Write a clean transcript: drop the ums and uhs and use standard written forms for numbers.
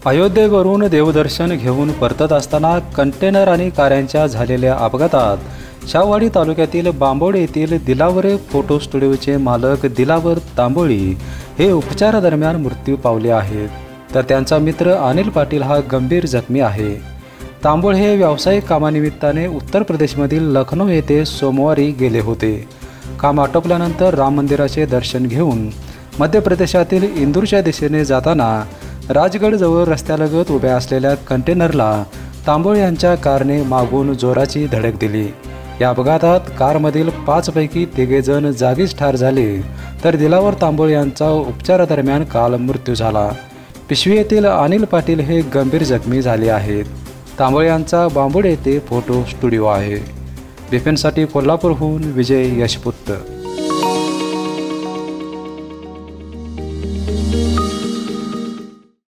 अयोध्येवरून देवदर्शन घेऊन परतत असताना कंटेनर आणि कारच्या झालेल्या अपघातात शाहूवाडी तालुक्यातील बांबोड येथील दिलावर फोटो स्टुडिओचे मालक दिलावर तांबोळी हे उपचारादरम्यान मृत्यू पावले आहेत, तर त्यांचा मित्र अनिल पाटील हा गंभीर जखमी आहे। तांबोळ हे व्यावसायिक कामानिमित्ताने उत्तर प्रदेशमधील लखनौ येथे सोमवारी गेले होते। काम आटोपल्यानंतर राम मंदिराचे दर्शन घेऊन मध्य प्रदेशातील इंदूरच्या दिशेने जाताना राजगडजवळ रस्त्यालगत उभ्या असलेल्या कंटेनरला तांबोळ यांच्या कारने मागून जोराची धडक दिली। या अपघातात कारमधील 5 पैकी 3 जण जागीच ठार झाले, तर दिलावर तांबोळ यांचा उपचारादरम्यान काल मृत्यू झाला। पिशवी येथील अनिल पाटील हे गंभीर जखमी झाले आहेत। तांबोळ यांचा बांबोड येथे फोटो स्टुडिओ आहे। बिपिनसाठी कोल्हापूरहून विजय यशपुत्र।